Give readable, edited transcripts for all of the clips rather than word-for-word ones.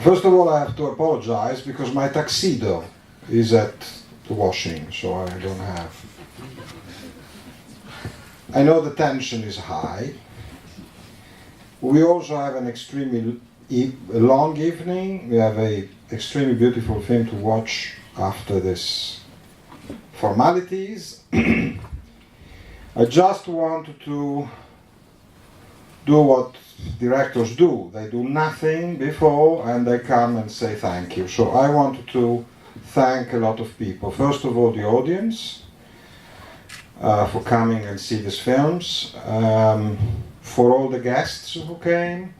First of all, I have to apologize because my tuxedo is at the washing, so I don't have. I know the tension is high. We also have an extremely long evening. We have an extremely beautiful film to watch after this Formalities. I just wanted to do what directors do. They do nothing before and they come and say thank you. So I wanted to thank a lot of people. First of all, the audience for coming and see these films, for all the guests who came,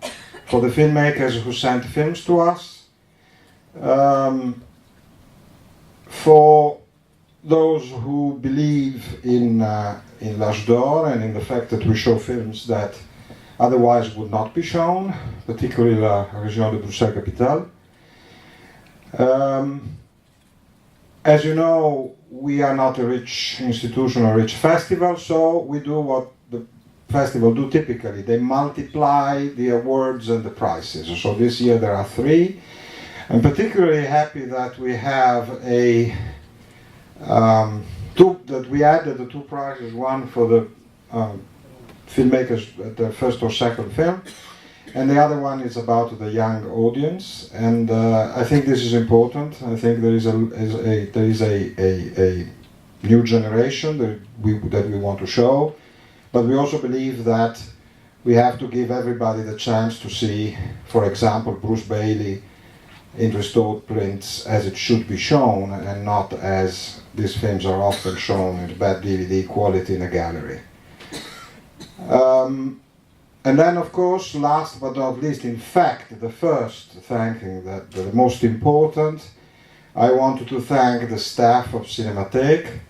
for the filmmakers who sent films to us, for those who believe in L'Âge d'Or and in the fact that we show films that otherwise would not be shown, particularly La Région de Bruxelles-Capitale. As you know, we are not a rich institution or rich festival, so we do what the festival do typically. They multiply the awards and the prizes. So this year there are 3. I'm particularly happy that we have that we added the 2 prizes, one for the filmmakers at the first or second film, and the other one is about the young audience. And I think this is important. I think there is a new generation that we want to show, but we also believe that we have to give everybody the chance to see, for example, Bruce Bailey in restored prints as it should be shown, and not as these films are often shown in bad DVD quality in a gallery. And then, of course, last but not least, in fact, the first thanking, that the most important, I wanted to thank the staff of Cinematek.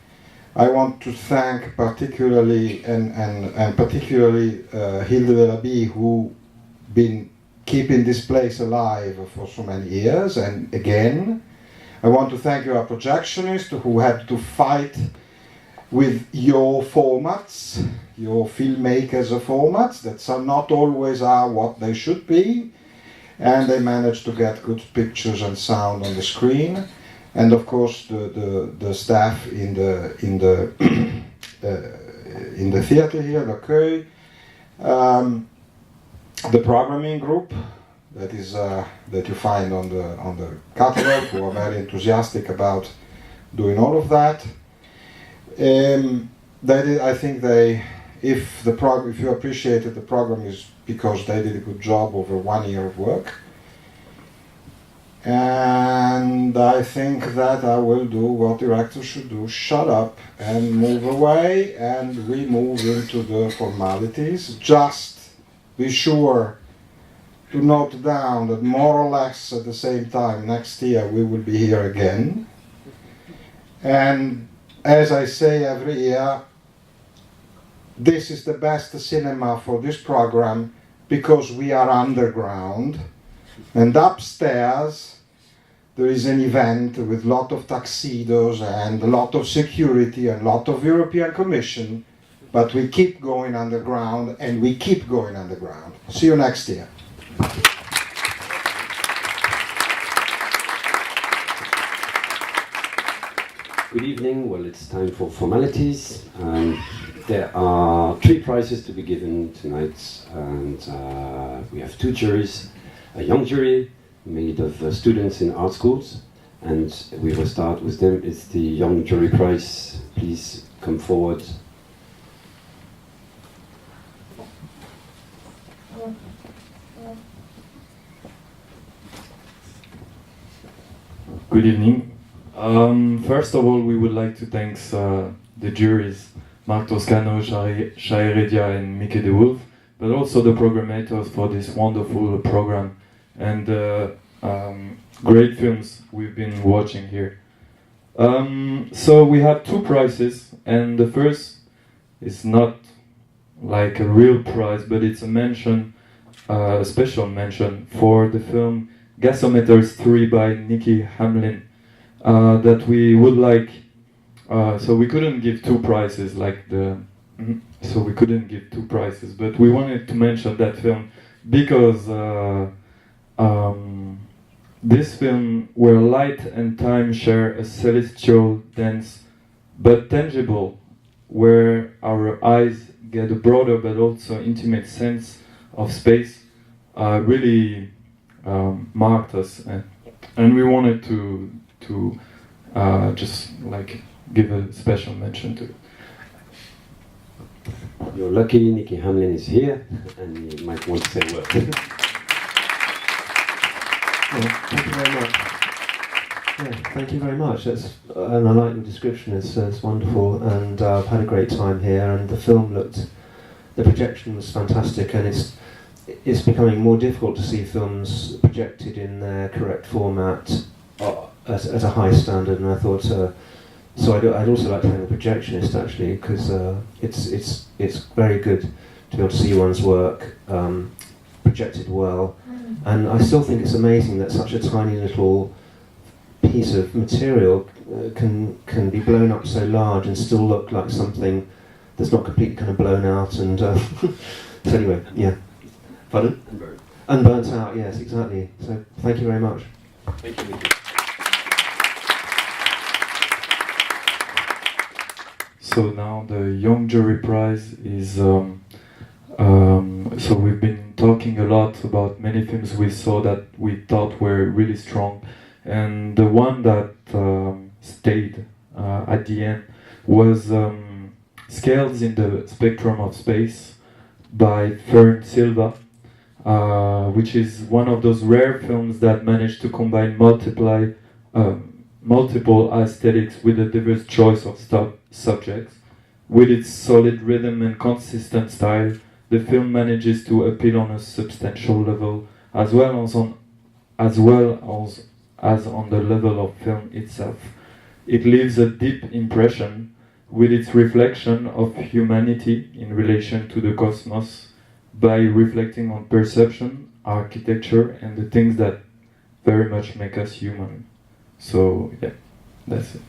I want to thank particularly particularly Hilde Delaby, who been keeping this place alive for so many years. And again, I want to thank our projectionists who had to fight with your formats, your filmmakers' formats, that some not always are what they should be, and they managed to get good pictures and sound on the screen. And of course the staff in the theater here, L'Accueil, the programming group that you find on the catalog, who are very enthusiastic about doing all of that. I think if you appreciated the program, is because they did a good job over 1 year of work. And I think that I will do what directors should do: shut up and move away, and we move into the formalities. Just be sure to note down that more or less at the same time next year we will be here again. And as I say every year, this is the best cinema for this program because we are underground, and upstairs there is an event with a lot of tuxedos and a lot of security and a lot of European Commission, but we keep going underground and we keep going underground. See you next year. Good evening. Well, it's time for formalities. There are 3 prizes to be given tonight, and we have 2 juries. A young jury made of students in art schools, and we will start with them. It's the Young Jury Prize. Please come forward. Good evening. First of all, we would like to thank the juries, Marc Toscano, Shai Heredia and Mickey de Wolf, but also the programmators for this wonderful program and great films we've been watching here. So we have 2 prizes, and the first is not like a real prize, but it's a mention, a special mention for the film Gasometers 3 by Nikki Hamlin, that we would like. So we couldn't give 2 prizes but we wanted to mention that film because this film, where light and time share a celestial dance, but tangible, where our eyes get a broader but also intimate sense of space, really marked us, and we wanted to just like give a special mention to it. You're lucky Nikki Hamlin is here, and you might want to say a word. Thank you very much. Yeah, thank you very much. And I like your description. It's wonderful, and I've had a great time here. And the projection was fantastic, and it's becoming more difficult to see films projected in their correct format at a high standard. And I thought, so I'd also like to thank the projectionist actually, because it's very good to be able to see one's work projected well. And I still think it's amazing that such a tiny little piece of material can be blown up so large and still look like something that's not completely kind of blown out. And so anyway, yeah. Pardon? And burnt out, yes, exactly. So thank you very much. Thank you. So now the Young Jury Prize is, so we've been talking a lot about many films we saw that we thought were really strong, and the one that stayed at the end was Scales in the Spectrum of Space by Fern Silva, which is one of those rare films that managed to combine multiple aesthetics with a diverse choice of subjects. With its solid rhythm and consistent style, the film manages to appeal on a substantial level, as well as on the level of film itself. It leaves a deep impression with its reflection of humanity in relation to the cosmos by reflecting on perception, architecture, and the things that very much make us human. So yeah, that's it.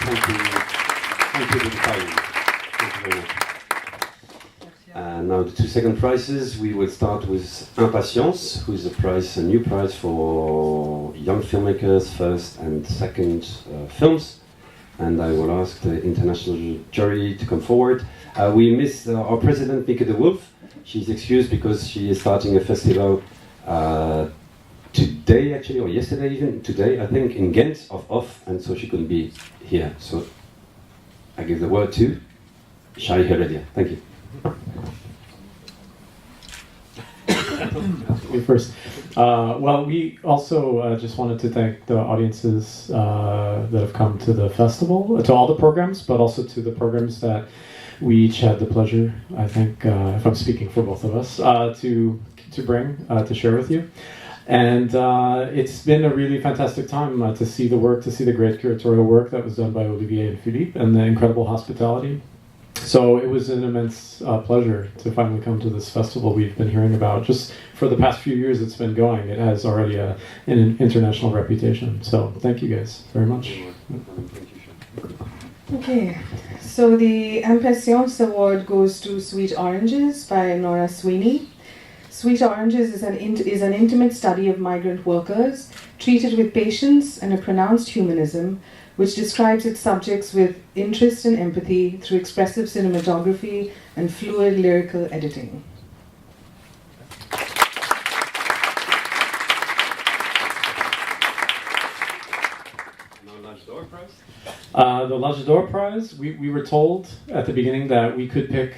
Thank you. Thank you for the time. Thank you very much. And now the two second prizes. We will start with Impatience, who is a new prize for young filmmakers, first and second films. And I will ask the international jury to come forward. We missed our president, Mieke de Wolf. She's excused because she is starting a festival today, actually, or yesterday even, today, I think, in Ghent, off, and so she couldn't be here. So I give the word to Shai Heredia. Thank you. Me first. Well, we also just wanted to thank the audiences that have come to the festival, to all the programs, but also to the programs that we each had the pleasure, I think, if I'm speaking for both of us, to bring, to share with you. And it's been a really fantastic time to see the work, to see the great curatorial work that was done by Olivier and Philippe, and the incredible hospitality. So it was an immense pleasure to finally come to this festival we've been hearing about. Just for the past few years it's been going, it has already an international reputation. So thank you guys very much. Okay, so the Impatience Award goes to Sweet Oranges by Nora Sweeney. Sweet Oranges is an intimate study of migrant workers, treated with patience and a pronounced humanism, which describes its subjects with interest and empathy through expressive cinematography and fluid lyrical editing. The L'Âge d'Or Prize, we were told at the beginning that we could pick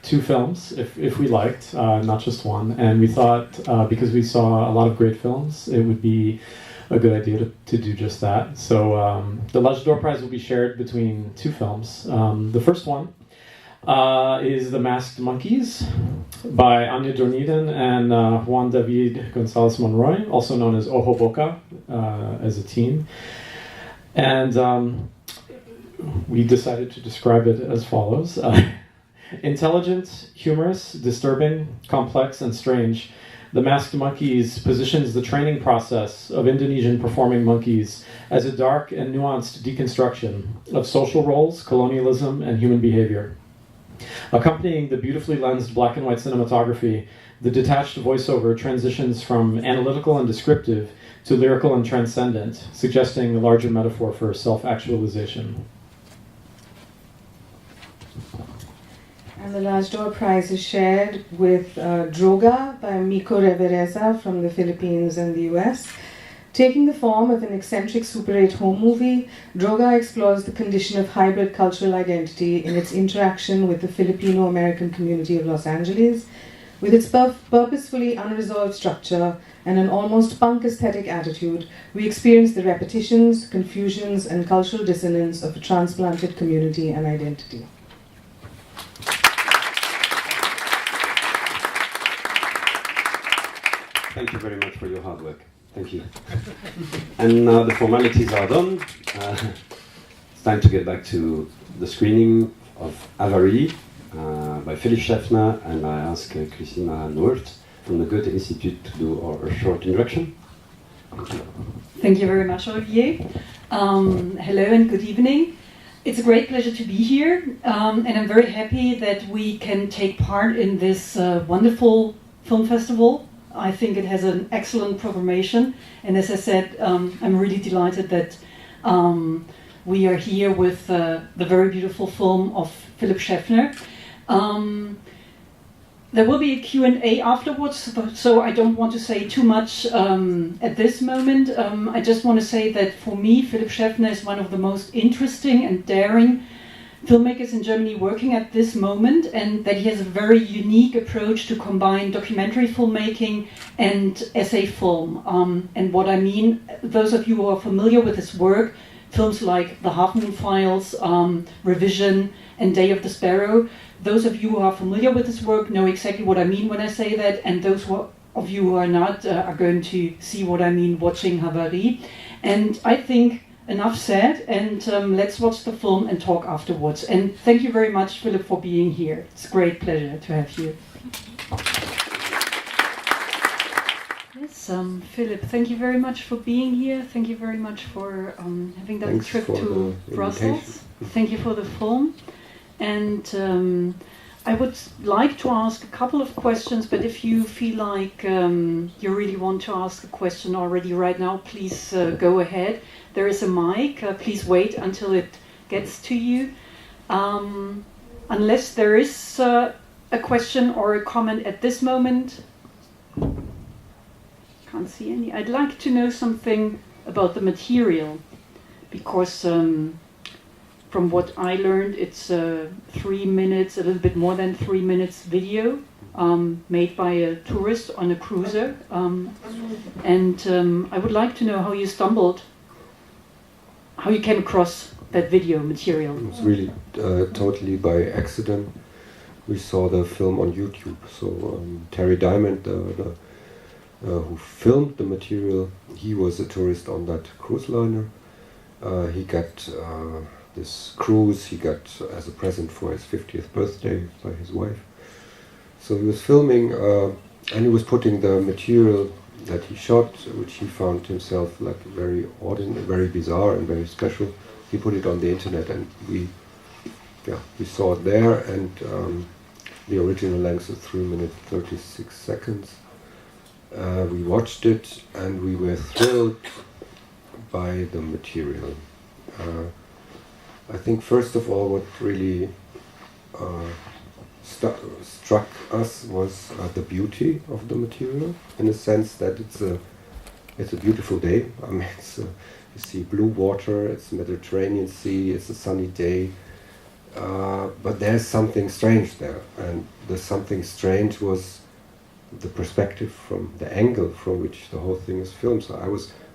two films if we liked, not just one. And we thought, because we saw a lot of great films, it would be a good idea to do just that. So the L'Âge d'Or Prize will be shared between two films. The first one is The Masked Monkeys by Anya Dorniden and Juan David Gonzalez Monroy, also known as Ojo Boca, as a team. And we decided to describe it as follows. Intelligent, humorous, disturbing, complex, and strange, The Masked Monkeys positions the training process of Indonesian performing monkeys as a dark and nuanced deconstruction of social roles, colonialism, and human behavior. Accompanying the beautifully lensed black and white cinematography, the detached voiceover transitions from analytical and descriptive to lyrical and transcendent, suggesting a larger metaphor for self-actualization. And the L'Âge d'Or Prize is shared with Droga by Miko Revereza from the Philippines and the US. Taking the form of an eccentric Super 8 home movie, Droga explores the condition of hybrid cultural identity in its interaction with the Filipino-American community of Los Angeles. With its purposefully unresolved structure and an almost punk aesthetic attitude, we experience the repetitions, confusions, and cultural dissonance of a transplanted community and identity. Thank you very much for your hard work. Thank you. And now the formalities are done. It's time to get back to the screening of Havarie by Philip Scheffner, and I ask Christina Noort from the Goethe Institute to do our short introduction. Thank you. Thank you very much, Olivier. Hello and good evening. It's a great pleasure to be here, and I'm very happy that we can take part in this wonderful film festival. I think it has an excellent programmation, and as I said, I'm really delighted that we are here with the very beautiful film of Philip Scheffner. There will be a Q&A afterwards, so I don't want to say too much at this moment. I just want to say that for me, Philip Scheffner is one of the most interesting and daring filmmakers in Germany working at this moment, and that he has a very unique approach to combine documentary filmmaking and essay film. And what I mean, those of you who are familiar with his work, films like The Half Moon Files, Revision, and Day of the Sparrow, those of you who are familiar with his work know exactly what I mean when I say that, and those of you who are not are going to see what I mean watching Havarie. And I think enough said, and let's watch the film and talk afterwards. And thank you very much, Philip, for being here. It's a great pleasure to have you. Yes, Philip, thank you very much for being here. Thank you very much for having done the trip to Brussels. Thank you for the film. And I would like to ask a couple of questions, but if you feel like you really want to ask a question already right now, please go ahead. There is a mic. Please wait until it gets to you. Unless there is a question or a comment at this moment. Can't see any. I'd like to know something about the material, because from what I learned, it's 3 minutes, a little bit more than 3 minutes video made by a tourist on a cruiser. And I would like to know how you stumbled, how you came across that video material. It was really totally by accident. We saw the film on YouTube. So Terry Diamond, who filmed the material, he was a tourist on that cruise liner. He got this cruise he got as a present for his 50th birthday by his wife. So he was filming and he was putting the material that he shot, which he found himself like very ordinary, very bizarre and very special. He put it on the internet, and we saw it there, and the original length is 3 minutes 36 seconds. We watched it and we were thrilled by the material. I think first of all what really struck us was the beauty of the material, in the sense that it's a beautiful day. I mean, you see blue water, it's Mediterranean Sea, it's a sunny day, but there's something strange there, and the something strange was the perspective, from the angle from which the whole thing is filmed. So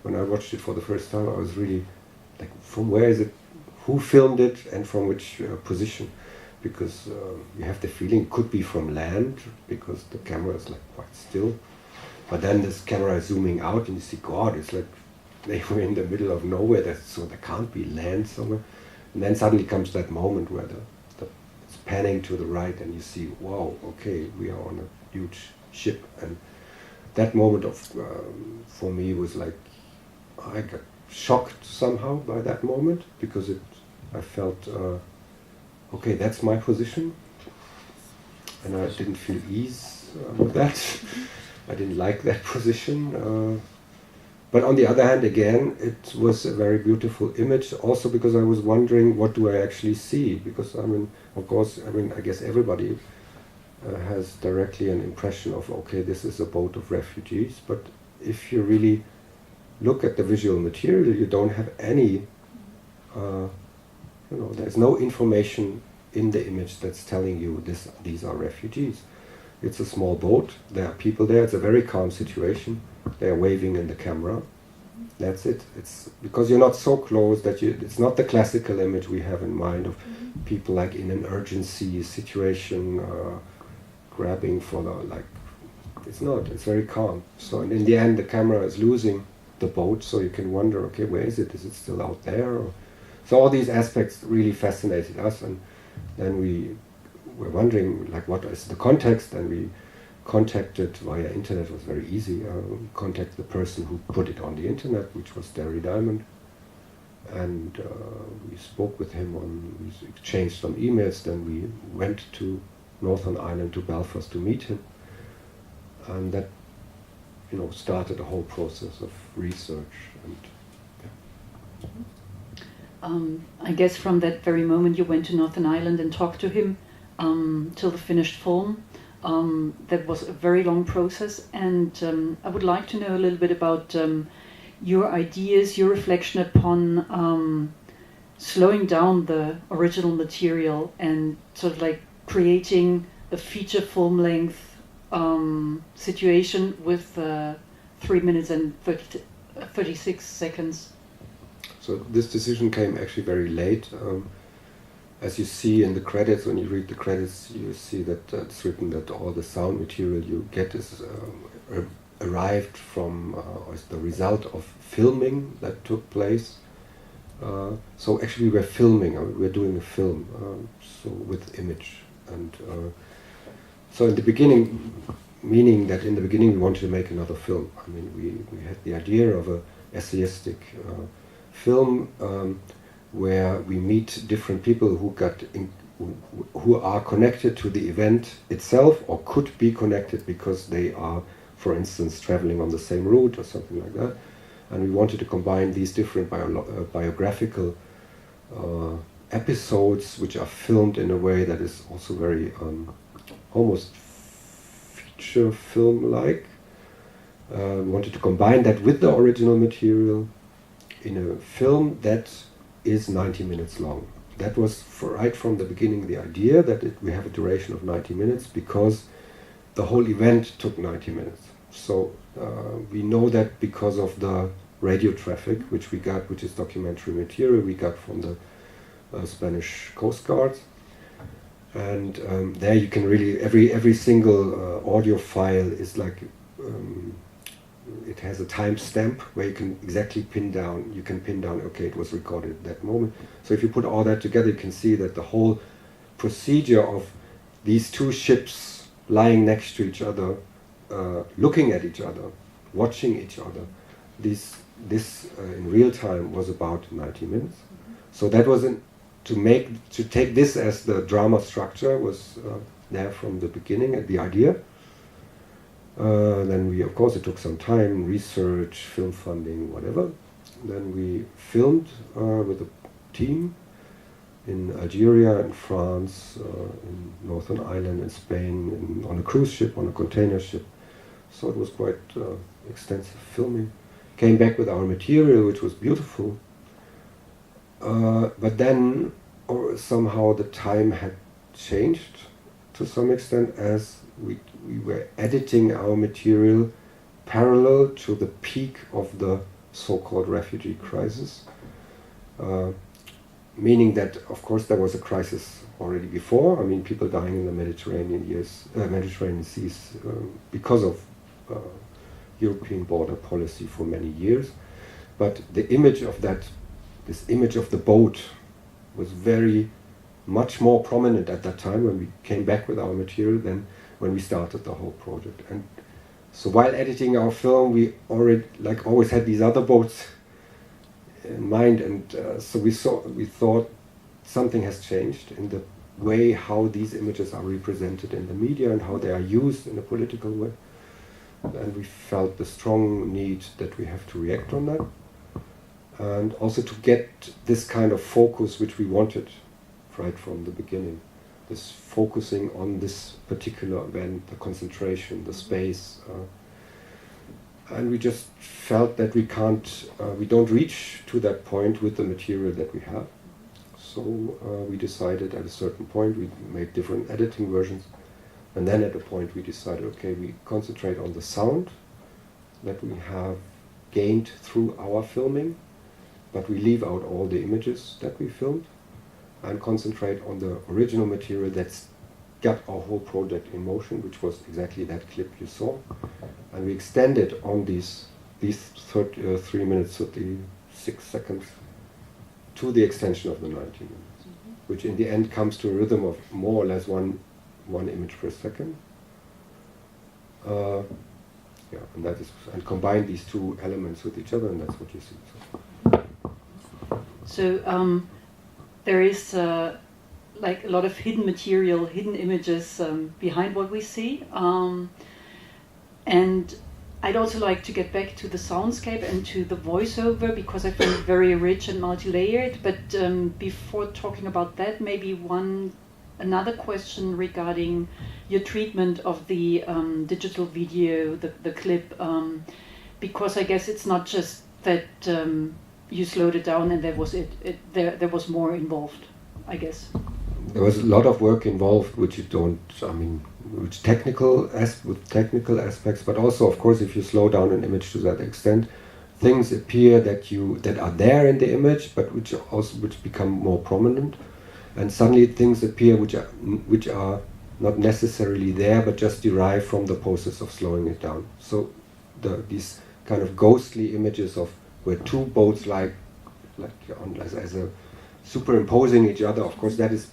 when I watched it for the first time, I was really like, from where is it, who filmed it, and from which position? Because you have the feeling it could be from land, because the camera is like quite still. But then this camera is zooming out and you see, God, it's like they were in the middle of nowhere, so there can't be land somewhere. And then suddenly comes that moment where it's panning to the right and you see, wow, okay, we are on a huge ship. And that moment for me was like, I got shocked somehow by that moment, because I felt, okay, that's my position. and I didn't feel ease with that. I didn't like that position. But on the other hand, again, it was a very beautiful image, also because I was wondering, what do I actually see? Because, I mean, of course, I guess everybody has directly an impression of, okay, this is a boat of refugees, but if you really look at the visual material, you don't have any, there's no information in the image that's telling you these are refugees. It's a small boat, there are people there, it's a very calm situation. They are waving in the camera. That's it. It's because you're not so close that it's not the classical image we have in mind of people like in an urgency situation, grabbing for it's not. It's very calm. So in the end, the camera is losing the boat, so you can wonder, okay, where is it? Is it still out there? So all these aspects really fascinated us, and then we were wondering, what is the context, and we contacted via internet. It was very easy. Contact the person who put it on the internet, which was Derry Diamond, and we spoke with him. We exchanged some emails. Then we went to Northern Ireland, to Belfast, to meet him, and that started a whole process of research. And I guess from that very moment you went to Northern Ireland and talked to him till the finished film. That was a very long process, and I would like to know a little bit about your ideas, your reflection upon slowing down the original material and sort of creating a feature film length situation with 3 minutes and 36 seconds. So this decision came actually very late. As you see in the credits, when you read the credits, you see that it's written that all the sound material you get is arrived from, or is the result of filming that took place. So actually we were filming, we were doing a film, so with image. And so in the beginning, meaning that in the beginning we wanted to make another film. I mean, we had the idea of a essayistic film, where we meet different people who are connected to the event itself, or could be connected because they are, for instance, traveling on the same route or something like that. And we wanted to combine these different biographical episodes, which are filmed in a way that is also very almost feature film-like. We wanted to combine that with the original material in a film that is 90 minutes long. That was right from the beginning the idea that we have a duration of 90 minutes because the whole event took 90 minutes. So we know that because of the radio traffic which we got, which is documentary material we got from the Spanish Coast Guard. And there you can really, every single audio file is it has a timestamp where you can exactly pin down, okay, it was recorded at that moment. So if you put all that together, you can see that the whole procedure of these two ships lying next to each other, looking at each other, watching each other, this in real time was about 90 minutes. So that was to take this as the drama structure was there from the beginning, at the idea. Then of course it took some time, research, film funding, whatever. Then we filmed with a team in Algeria, in France, in Northern Ireland, in Spain, on a cruise ship, on a container ship. So it was quite extensive filming. Came back with our material, which was beautiful. But then somehow the time had changed to some extent, as we were editing our material parallel to the peak of the so-called refugee crisis. Meaning that, of course, there was a crisis already before. I mean, people dying in the Mediterranean seas because of European border policy for many years. But the image of this image of the boat was much more prominent at that time when we came back with our material than when we started the whole project. And so while editing our film, we already always had these other boats in mind, and so we thought something has changed in the way how these images are represented in the media and how they are used in a political way. And we felt the strong need that we have to react on that. And also to get this kind of focus which we wanted right from the beginning. This focusing on this particular event, the concentration, the space. And we just felt that we don't reach to that point with the material that we have. So we decided at a certain point, we made different editing versions. And then at a point we decided, okay, we concentrate on the sound that we have gained through our filming, but we leave out all the images that we filmed and concentrate on the original material that's got our whole project in motion, which was exactly that clip you saw. And we extended on these 3 minutes, 36 seconds to the extension of the 90 minutes, which in the end comes to a rhythm of more or less one image per second. And combine these two elements with each other, and that's what you see. So there is like a lot of hidden material, hidden images behind what we see. And I'd also like to get back to the soundscape and to the voiceover, because I find it very rich and multi-layered. But before talking about that, maybe another question regarding your treatment of the digital video, the clip, because I guess it's not just that you slowed it down and there was more involved, I guess. There was a lot of work involved, with technical aspects, but also, of course, if you slow down an image to that extent, things appear that are there in the image, but which become more prominent, and suddenly things appear which are not necessarily there, but just derive from the process of slowing it down. So these kind of ghostly images of where two boats as a superimposing each other, of course, that is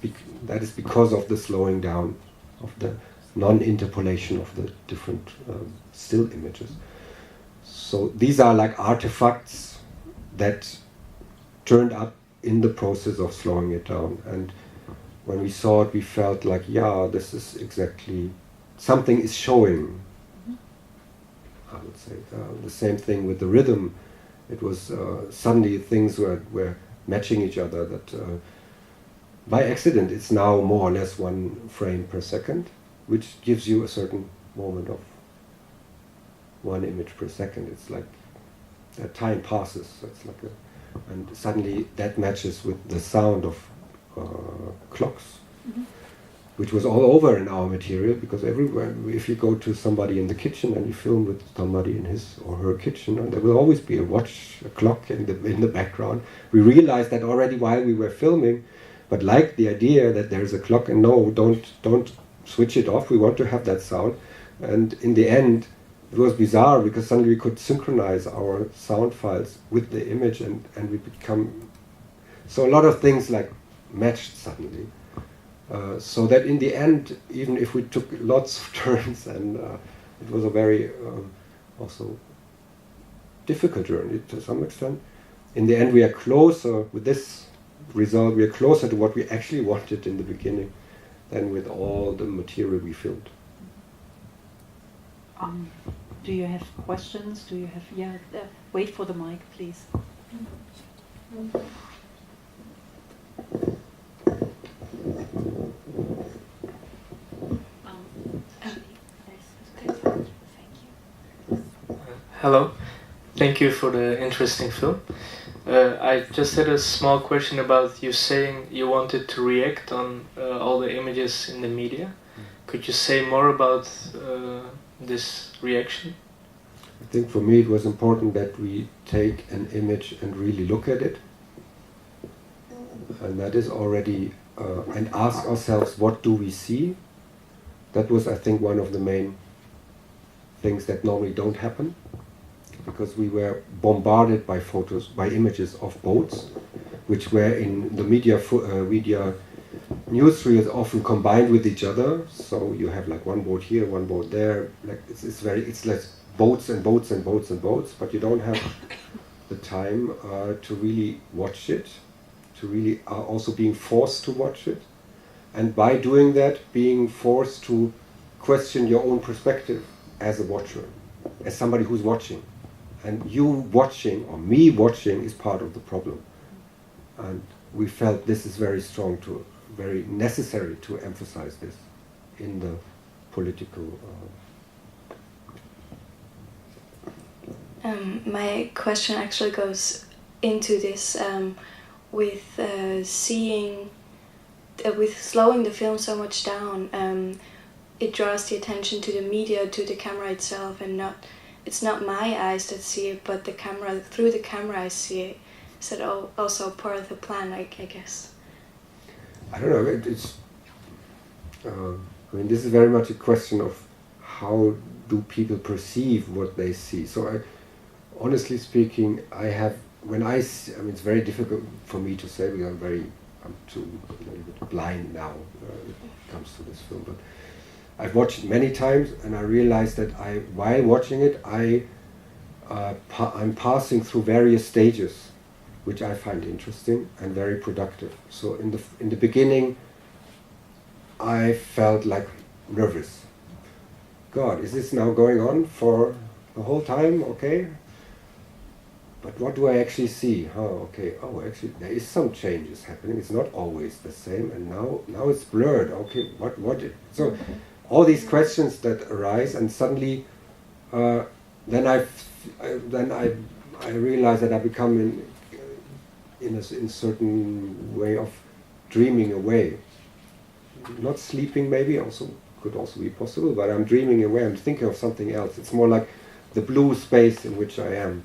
because of the slowing down of the non-interpolation of the different still images. So these are like artifacts that turned up in the process of slowing it down. And when we saw it, we felt like, yeah, this is exactly, something is showing. I would say the same thing with the rhythm. It was suddenly things were matching each other, that by accident it's now more or less 1 frame per second, which gives you a certain moment of 1 image per second. It's like time passes. It's like and suddenly that matches with the sound of clocks, which was all over in our material, because everywhere, if you go to somebody in the kitchen and you film with somebody in his or her kitchen, and there will always be a clock in the background. We realized that already while we were filming, but like the idea that there's a clock, and no, don't switch it off, we want to have that sound. And in the end, it was bizarre, because suddenly we could synchronize our sound files with the image, and we become, so a lot of things like matched suddenly. So that in the end, even if we took lots of turns, and it was a very also difficult journey to some extent, in the end we are closer, with this result, we are closer to what we actually wanted in the beginning than with all the material we filmed. Do you have questions? Do you have, wait for the mic, please. Hello, thank you for the interesting film. I just had a small question about you saying you wanted to react on all the images in the media. Could you say more about this reaction? I think for me it was important that we take an image and really look at it. And that is already, and ask ourselves, what do we see? That was, I think, one of the main things that normally don't happen, because we were bombarded by photos, by images of boats, which were in the media newsreels often combined with each other. So you have like one boat here, one boat there. Like it's like boats and boats and boats and boats, but you don't have the time to really watch it, to really also being forced to watch it. and by doing that, being forced to question your own perspective as a watcher, as somebody who's watching. And you watching, or me watching, is part of the problem. And we felt this is very strong, very necessary to emphasize this in the political. My question actually goes into this with seeing, with slowing the film so much down. It draws the attention to the media, to the camera itself, and it's not my eyes that see it, but the camera. Through the camera, I see it. Is that also part of the plan? I guess. I don't know. It's. I mean, this is very much a question of how do people perceive what they see. So, honestly speaking, when I see, I mean, it's very difficult for me to say because I'm too a little bit blind now when it comes to this film. But I've watched it many times, and I realized that while watching it, I'm passing through various stages, which I find interesting and very productive. So in the beginning, I felt like nervous. God, is this now going on for the whole time? Okay. But what do I actually see? Oh, okay. Oh, actually, there is some changes happening. It's not always the same, and now it's blurred. Okay, what? So, all these questions that arise, and suddenly, then I realize that I become in a certain way of dreaming away. Not sleeping, maybe could also be possible, but I'm dreaming away. I'm thinking of something else. It's more like the blue space in which I am.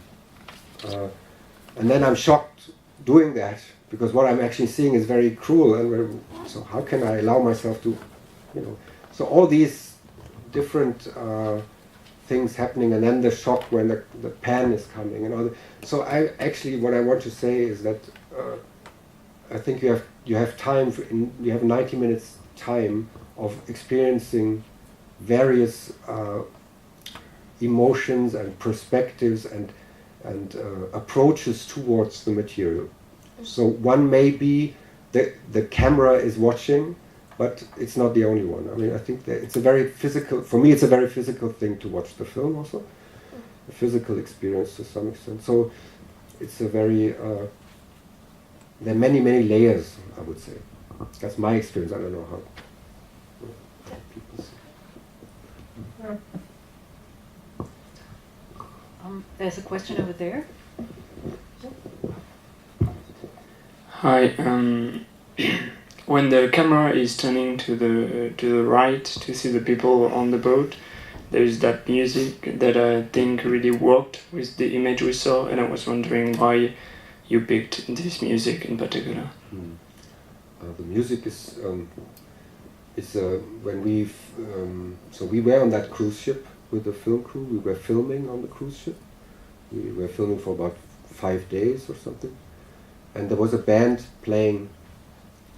And then I'm shocked doing that, because what I'm actually seeing is very cruel, and so how can I allow myself to, so all these different things happening, and then the shock when the pan is coming, and all that. So what I want to say is that I think you have time, you have 90 minutes time of experiencing various emotions and perspectives and approaches towards the material. So one may be the camera is watching, but it's not the only one. I mean, I think that it's a very physical, for me it's a very physical thing to watch the film also, a physical experience to some extent. So it's a very, there are many layers, I would say. That's my experience. I don't know how people see. There's a question over there. Hi. When the camera is turning to the right to see the people on the boat, there is that music that I think really worked with the image we saw, and I was wondering why you picked this music in particular. The music is when so we were on that cruise ship with the film crew. We were filming on the cruise ship. We were filming for about 5 days or something, and there was a band playing.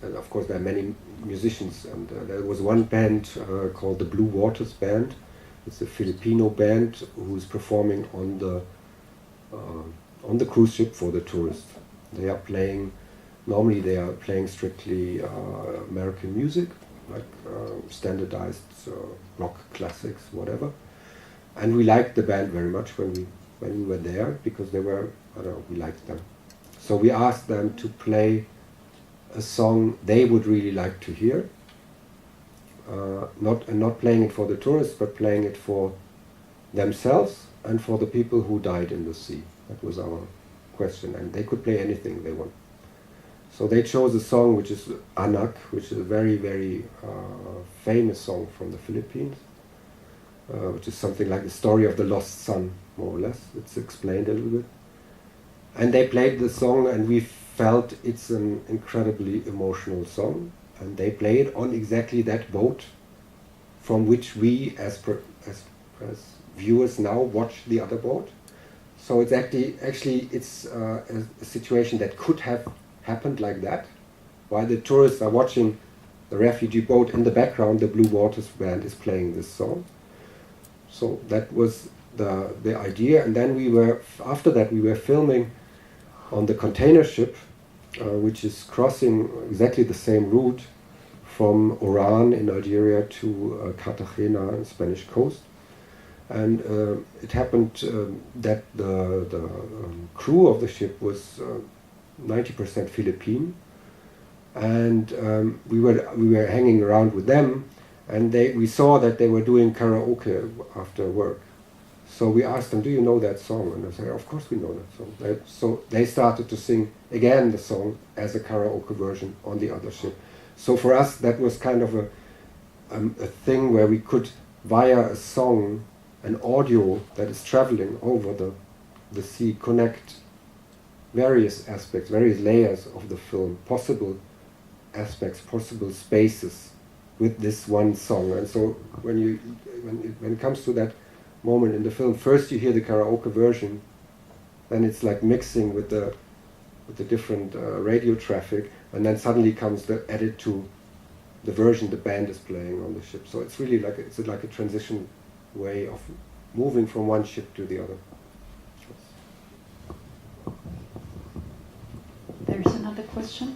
And of course, there are many musicians, and there was one band called the Blue Waters Band. It's a Filipino band who's performing on the cruise ship for the tourists. They are playing. Normally, they are playing strictly American music, like standardized rock classics, whatever. And we liked the band very much when we were there, because they were, we liked them. So we asked them to play a song they would really like to hear, not playing it for the tourists, but playing it for themselves and for the people who died in the sea. That was our question, and they could play anything they want. So they chose a song which is Anak, which is a very famous song from the Philippines, which is something like the story of the lost son, more or less. It's explained a little bit. And they played the song, and we felt it's an incredibly emotional song, and they play it on exactly that boat from which we as viewers now watch the other boat. So it's actually it's a situation that could have happened like that. While the tourists are watching the refugee boat, in the background the Blue Waters Band is playing this song. So that was the idea, and then after that we were filming on the container ship, which is crossing exactly the same route from Oran in Algeria to Cartagena on the Spanish coast. And it happened that the crew of the ship was 90% Philippine, and we were hanging around with them, and we saw that they were doing karaoke after work. So we asked them, "Do you know that song?" And they said, "Of course we know that song." So they started to sing again the song as a karaoke version on the other ship. So for us, that was kind of a thing where we could, via a song, an audio that is traveling over the sea, connect various aspects, various layers of the film, possible aspects, possible spaces with this one song. And so when it comes to that moment in the film, first you hear the karaoke version, then it's like mixing with the different radio traffic, and then suddenly comes the edit to the version the band is playing on the ship. So it's really like a transition way of moving from one ship to the other. There's another question.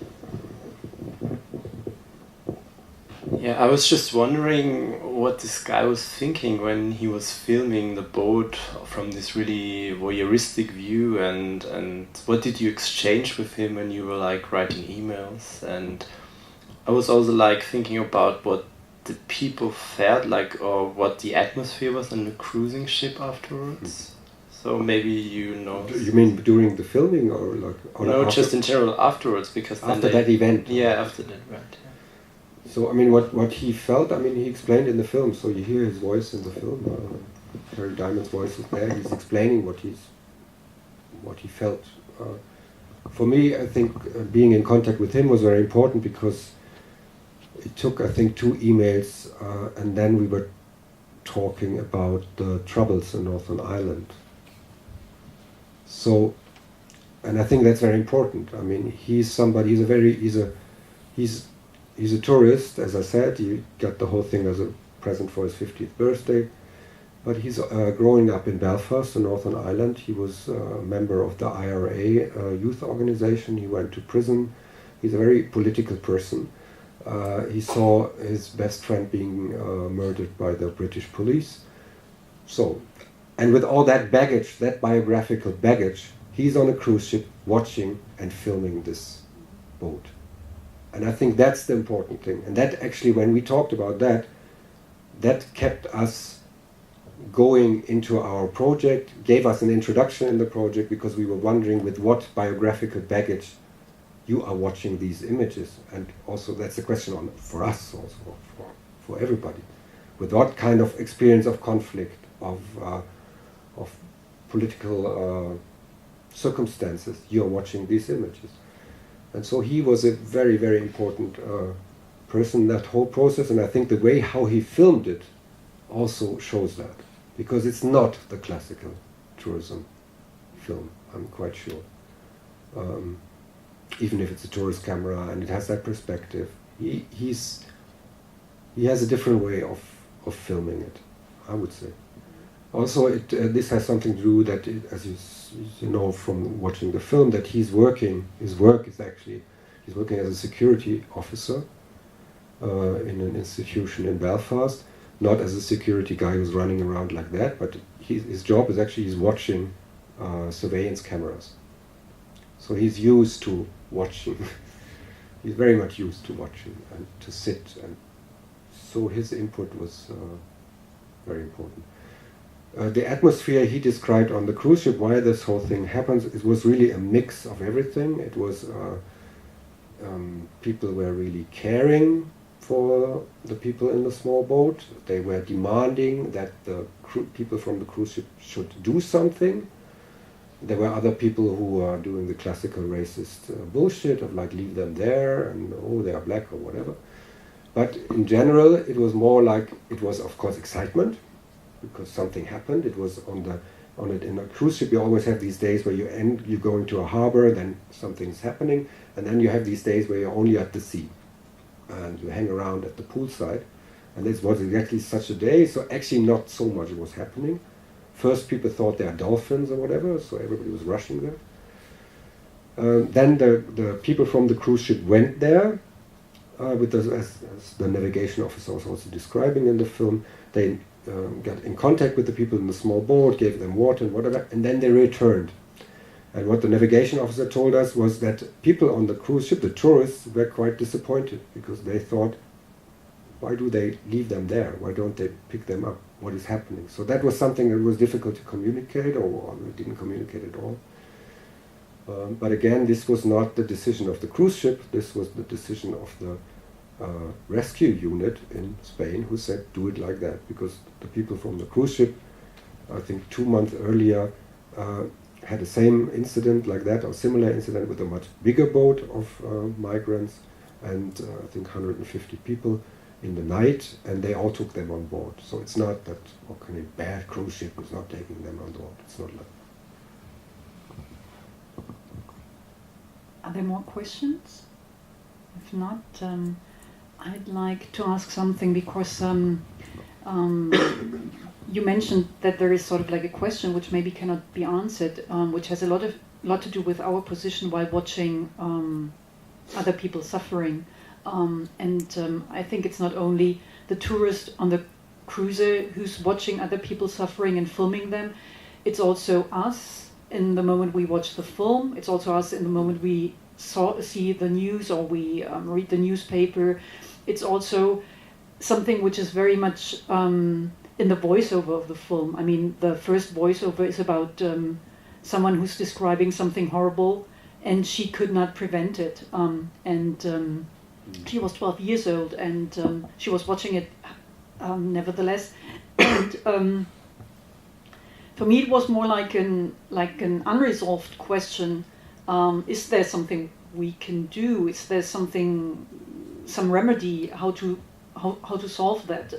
Yeah, I was just wondering what this guy was thinking when he was filming the boat from this really voyeuristic view, and what did you exchange with him when you were like writing emails? And I was also like thinking about what the people felt like, or what the atmosphere was on the cruising ship afterwards. So maybe you know. You mean during the filming, or like? Or no, just in general afterwards, because then after that event. Yeah, after that event. Yeah. So I mean, what he felt, I mean, he explained in the film. So you hear his voice in the film. Harry Diamond's voice is there. He's explaining what he felt. For me, I think being in contact with him was very important, because it took, I think, 2 emails, and then we were talking about the troubles in Northern Ireland. So, and I think that's very important. I mean, he's a tourist, as I said. He got the whole thing as a present for his 50th birthday. But he's growing up in Belfast, in Northern Ireland. He was a member of the IRA youth organization. He went to prison. He's a very political person. He saw his best friend being murdered by the British police. So, and with all that baggage, that biographical baggage, he's on a cruise ship watching and filming this boat. And I think that's the important thing. And that actually, when we talked about that, that kept us going into our project, gave us an introduction in the project, because we were wondering with what biographical baggage you are watching these images. And also that's a question for us, also for everybody. With what kind of experience of conflict, of political circumstances you are watching these images. And so he was a very, very important person in that whole process, and I think the way how he filmed it also shows that. Because it's not the classical tourism film, I'm quite sure. Even if it's a tourist camera and it has that perspective, he has a different way of filming it, I would say. Also, this has something to do that, as you know from watching the film, that his work is actually, he's working as a security officer in an institution in Belfast, not as a security guy who's running around like that, but his job is actually, he's watching surveillance cameras. So he's used to watching, he's very much used to watching and to sit, and so his input was very important. The atmosphere he described on the cruise ship, why this whole thing happens, it was really a mix of everything. It was people were really caring for the people in the small boat. They were demanding that the people from the cruise ship should do something. There were other people who were doing the classical racist bullshit of like, leave them there, and oh, they are black or whatever. But in general, it was more like, it was of course excitement, because something happened. It was in a cruise ship, you always have these days where you go into a harbor, then something's happening, and then you have these days where you're only at the sea, and you hang around at the poolside, and this was exactly such a day. So actually not so much was happening. First people thought they are dolphins or whatever, so everybody was rushing there. Then the people from the cruise ship went there, as the navigation officer was also describing in the film, they got in contact with the people in the small boat, gave them water and whatever, and then they returned. And what the navigation officer told us was that people on the cruise ship, the tourists, were quite disappointed because they thought, why do they leave them there? Why don't they pick them up? What is happening? So that was something that was difficult to communicate, or we didn't communicate at all. But again, this was not the decision of the cruise ship, this was the decision of the rescue unit in Spain who said, do it like that, because the people from the cruise ship, I think 2 months earlier, had the same incident like that, or similar incident with a much bigger boat of migrants, and I think 150 people in the night, and they all took them on board. So it's not that, okay, a bad cruise ship is not taking them on board. It's not like that. Are there more questions? If not, I'd like to ask something, because you mentioned that there is sort of like a question which maybe cannot be answered, which has a lot to do with our position while watching other people suffering. I think it's not only the tourist on the cruiser who's watching other people suffering and filming them, it's also us in the moment we watch the film, it's also us in the moment we see the news or we read the newspaper. It's also something which is very much in the voiceover of the film. I mean, the first voiceover is about someone who's describing something horrible and she could not prevent it. She was 12 years old and she was watching it nevertheless. And for me it was more like an unresolved question. Is there something we can do? Is there some remedy how to solve that?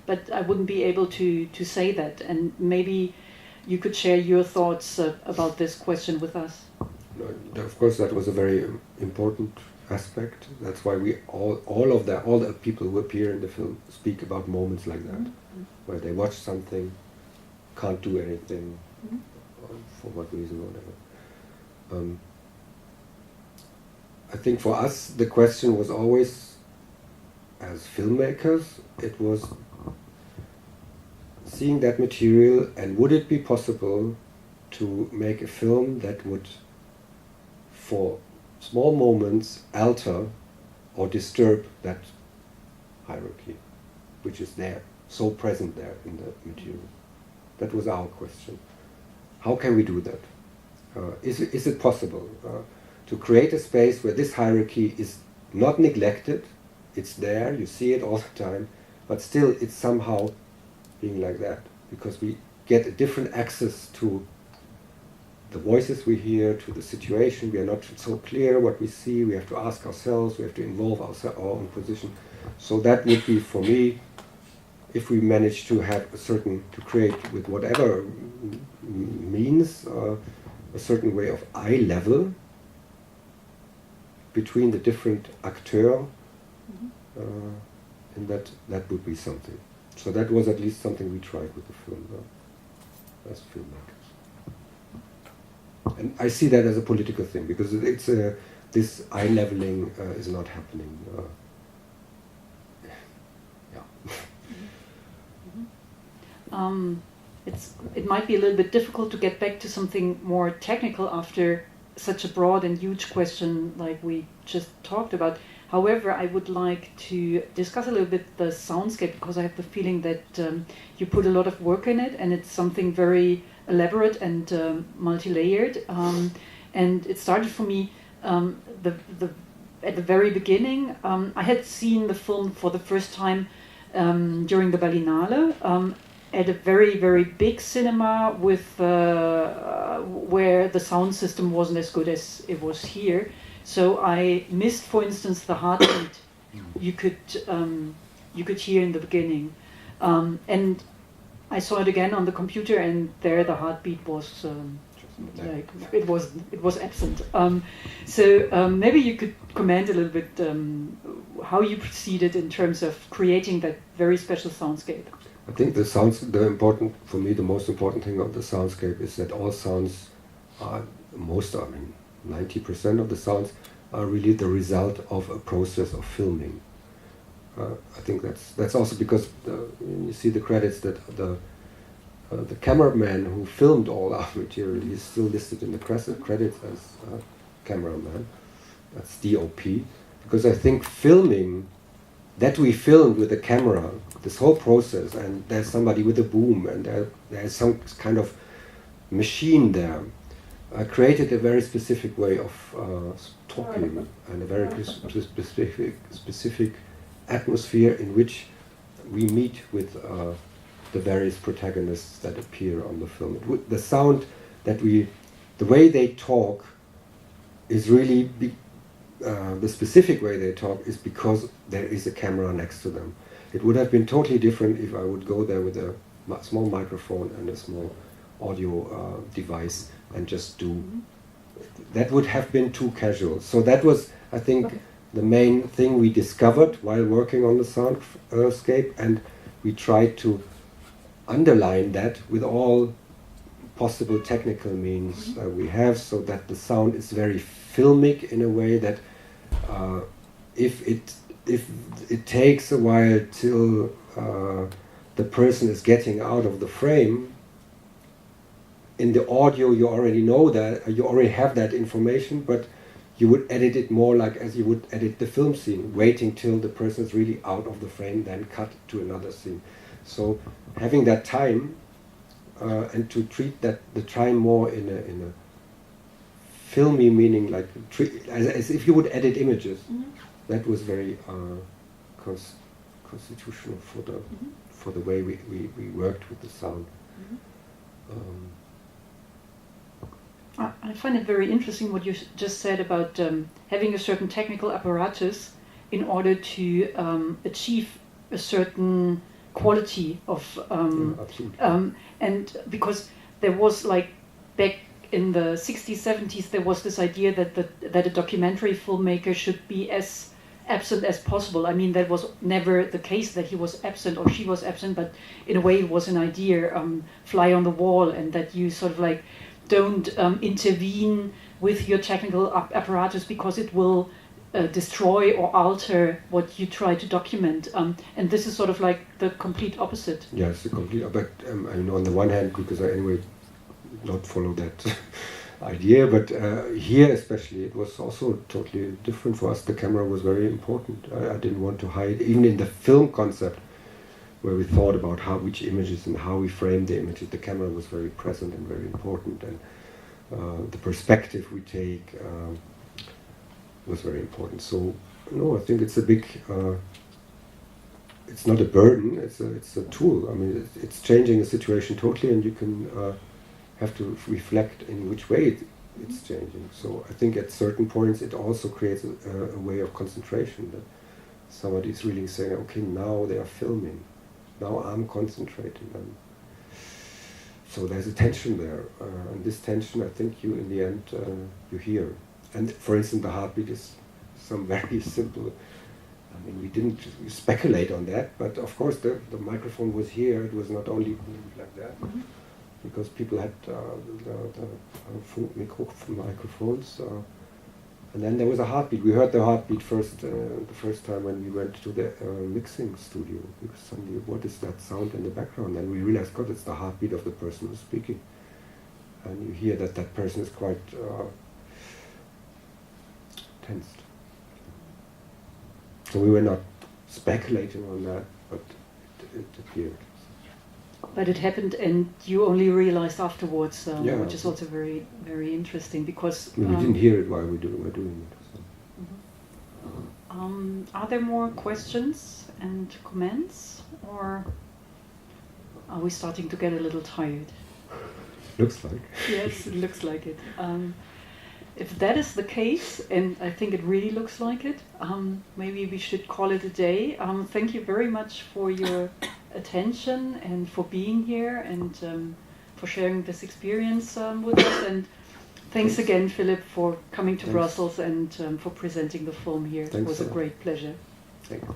But I wouldn't be able to say that. And maybe you could share your thoughts about this question with us. Of course, that was a very important aspect. That's why we all the people who appear in the film speak about moments like that, where they watch something, can't do anything, for what reason or whatever. I think for us the question was always, as filmmakers, it was seeing that material and would it be possible to make a film that would, for small moments, alter or disturb that hierarchy, which is there, so present there in the material. That was our question. How can we do that? Is it possible to create a space where this hierarchy is not neglected, it's there, you see it all the time, but still it's somehow being like that, because we get a different access to the voices we hear, to the situation. We are not so clear what we see, we have to ask ourselves, we have to involve our own position. So that would be, for me, if we manage to have to create with whatever means, a certain way of eye level between the different acteurs, and that would be something. So that was at least something we tried with the film as filmmakers. And I see that as a political thing, because it's this eye leveling is not happening. It might be a little bit difficult to get back to something more technical after such a broad and huge question like we just talked about. However, I would like to discuss a little bit the soundscape, because I have the feeling that you put a lot of work in it, and it's something very elaborate and multi-layered. And it started for me at the very beginning. I had seen the film for the first time during the Berlinale at a very, very big cinema with where the sound system wasn't as good as it was here. So I missed, for instance, the heartbeat you could hear in the beginning, and I saw it again on the computer, and there the heartbeat was it was absent. So maybe you could comment a little bit how you proceeded in terms of creating that very special soundscape. I think the most important thing of the soundscape is that all sounds are 90% of the sounds are really the result of a process of filming. I think that's also because you see the credits that the cameraman who filmed all our material is still listed in the credits as cameraman. That's DOP. Because I think filming, that we filmed with the camera, this whole process, and there's somebody with a boom, and there's some kind of machine there, created a very specific way of talking, and a very specific atmosphere in which we meet with the various protagonists that appear on the film. The sound that the way they talk is really, the specific way they talk is because there is a camera next to them. It would have been totally different if I would go there with a small microphone and a small audio device and just do. That would have been too casual. So that was, I think, the main thing we discovered while working on the soundscape, and we tried to underline that with all possible technical means we have, so that the sound is very filmic in a way that if it takes a while till the person is getting out of the frame, in the audio you already know that, you already have that information, but you would edit it more like as you would edit the film scene, waiting till the person is really out of the frame, then cut to another scene. So having that time and to treat the time more in a filmy meaning, like as if you would edit images, that was very constitutional for the way we worked with the sound. I find it very interesting what you just said about having a certain technical apparatus in order to achieve a certain quality of and because there was, like, back in the 60s, 70s, there was this idea that a documentary filmmaker should be as absent as possible. I mean, that was never the case that he was absent or she was absent, but in a way it was an idea, fly on the wall, and that you sort of like don't intervene with your technical apparatus because it will destroy or alter what you try to document. And this is sort of like the complete opposite. Yeah, it's the complete opposite. I know on the one hand, because I anyway not follow that idea, but here especially it was also totally different for us. The camera was very important. I didn't want to hide, even in the film concept, where we thought about which images and how we framed the images. The camera was very present and very important, and the perspective we take was very important. So, no, I think it's a big. It's not a burden. It's a tool. I mean, it's changing a situation totally, and you can have to reflect in which way it's changing. So I think at certain points it also creates a way of concentration. That somebody is really saying, okay, now they are filming. Now I'm concentrating. So there's a tension there, and this tension, I think, you in the end you hear. And for instance, the heartbeat is some very simple. I mean, we didn't speculate on that, but of course the microphone was here. It was not only moved like that, because people had the microphones. And then there was a heartbeat. We heard the heartbeat first, the first time when we went to the mixing studio, because suddenly, what is that sound in the background? And we realized, God, it's the heartbeat of the person who's speaking. And you hear that that person is quite tensed. So we were not speculating on that, but it appeared. But it happened, and you only realized afterwards, yeah, which is also very, very interesting, because we didn't hear it while we're doing it. So. Are there more questions and comments, or are we starting to get a little tired? Looks like. Yes, it looks like it. If that is the case, and I think it really looks like it, maybe we should call it a day. Thank you very much for your attention and for being here and for sharing this experience with us. And thanks again, Philip, for coming to Brussels and for presenting the film here. It was a great pleasure. Thank you.